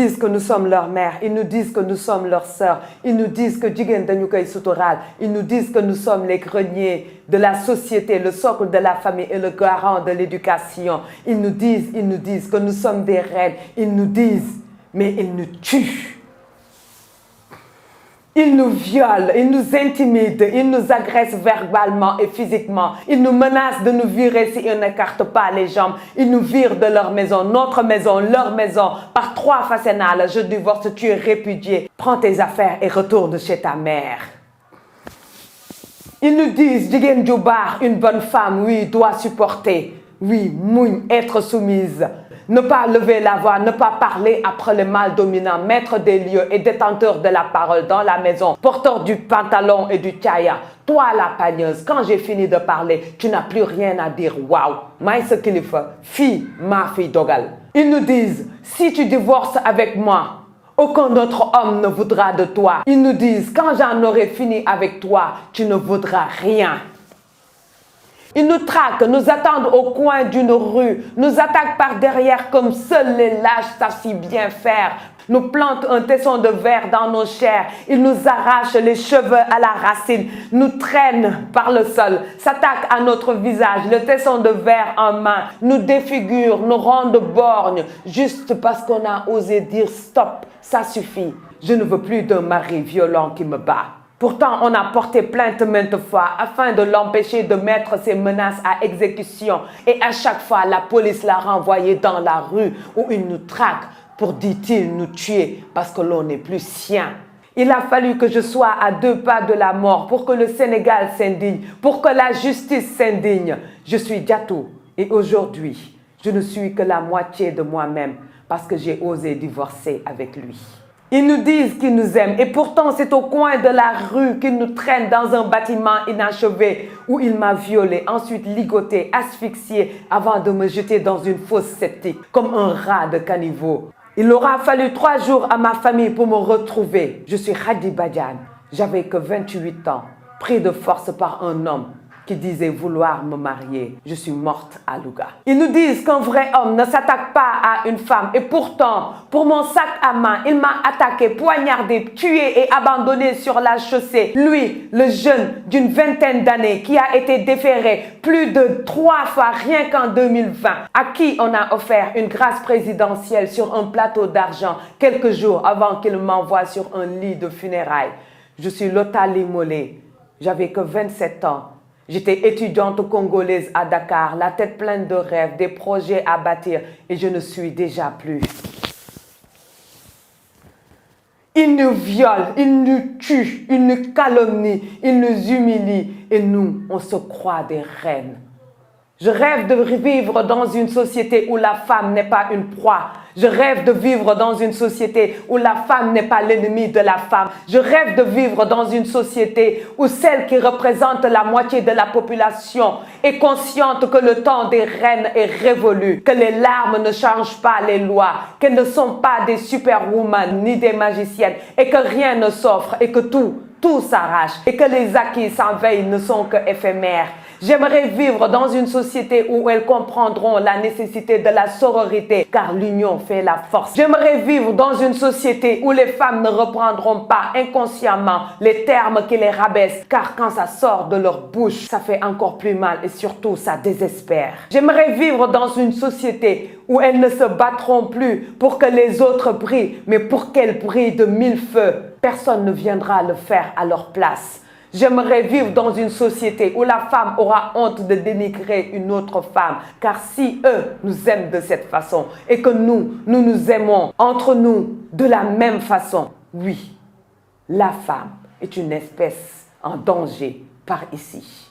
disent que nous sommes leur mère, ils nous disent que nous sommes leur sœur, ils nous disent que jigéen dañu koy sutural, ils nous disent que nous sommes les greniers de la société, le socle de la famille et le garant de l'éducation. Ils nous disent que nous sommes des reines, ils nous disent, mais ils nous tuent. Ils nous violent, ils nous intimident, ils nous agressent verbalement et physiquement. Ils nous menacent de nous virer s'ils n'écartent pas les jambes. Ils nous virent de leur maison, notre maison, leur maison. Par 3 facénales, je divorce, tu es répudié. Prends tes affaires et retourne chez ta mère. Ils nous disent, jigéen ju baax, une bonne femme, oui, doit supporter. Oui, muñ, être soumise. Ne pas lever la voix, ne pas parler après le mal dominant, maître des lieux et détenteur de la parole dans la maison, porteur du pantalon et du tchaya. Toi la pagneuse, quand j'ai fini de parler, tu n'as plus rien à dire. Waouh, maay sa kilifa, fille, ma fille dogal. Ils nous disent, si tu divorces avec moi, aucun autre homme ne voudra de toi. Ils nous disent, quand j'en aurai fini avec toi, tu ne voudras rien. Ils nous traquent, nous attendent au coin d'une rue, nous attaquent par derrière comme seuls les lâches savent si bien faire. Nous plantent un tesson de verre dans nos chairs, ils nous arrachent les cheveux à la racine, nous traînent par le sol, s'attaquent à notre visage, le tesson de verre en main, nous défigurent, nous rendent borgnes, juste parce qu'on a osé dire stop, ça suffit. Je ne veux plus d'un mari violent qui me bat. Pourtant, on a porté plainte maintes fois afin de l'empêcher de mettre ses menaces à exécution. Et à chaque fois, la police l'a renvoyé dans la rue où il nous traque pour, dit-il, nous tuer parce que l'on n'est plus sien. Il a fallu que je sois à 2 pas de la mort pour que le Sénégal s'indigne, pour que la justice s'indigne. Je suis Diatou et aujourd'hui, je ne suis que la moitié de moi-même parce que j'ai osé divorcer avec lui. Ils nous disent qu'ils nous aiment et pourtant c'est au coin de la rue qu'ils nous traînent dans un bâtiment inachevé où il m'a violée, ensuite ligotée, asphyxiée avant de me jeter dans une fosse septique comme un rat de caniveau. Il aura fallu 3 jours à ma famille pour me retrouver. Je suis Khady Badiane, j'avais que 28 ans, pris de force par un homme qui disait vouloir me marier. Je suis morte à Louga. Ils nous disent qu'un vrai homme ne s'attaque pas à une femme. Et pourtant, pour mon sac à main, il m'a attaqué, poignardé, tué et abandonné sur la chaussée. Lui, le jeune d'une vingtaine d'années qui a été déféré plus de 3 fois rien qu'en 2020, à qui on a offert une grâce présidentielle sur un plateau d'argent quelques jours avant qu'il m'envoie sur un lit de funérailles. Je suis Lota Limolé. J'avais que 27 ans. J'étais étudiante congolaise à Dakar, la tête pleine de rêves, des projets à bâtir et je ne suis déjà plus. Ils nous violent, ils nous tuent, ils nous calomnient, ils nous humilient et nous, on se croit des reines. Je rêve de vivre dans une société où la femme n'est pas une proie. Je rêve de vivre dans une société où la femme n'est pas l'ennemi de la femme. Je rêve de vivre dans une société où celle qui représente la moitié de la population est consciente que le temps des reines est révolu, que les larmes ne changent pas les lois, qu'elles ne sont pas des superwomen ni des magiciennes et que rien ne s'offre et que tout s'arrache et que les acquis sans veille ne sont que éphémères. J'aimerais vivre dans une société où elles comprendront la nécessité de la sororité, car l'union fait la force. J'aimerais vivre dans une société où les femmes ne reprendront pas inconsciemment les termes qui les rabaissent, car quand ça sort de leur bouche, ça fait encore plus mal et surtout ça désespère. J'aimerais vivre dans une société où elles ne se battront plus pour que les autres brillent, mais pour qu'elles brillent de 1000 feux. Personne ne viendra le faire à leur place. J'aimerais vivre dans une société où la femme aura honte de dénigrer une autre femme. Car si eux nous aiment de cette façon et que nous nous aimons entre nous de la même façon, oui, la femme est une espèce en danger par ici.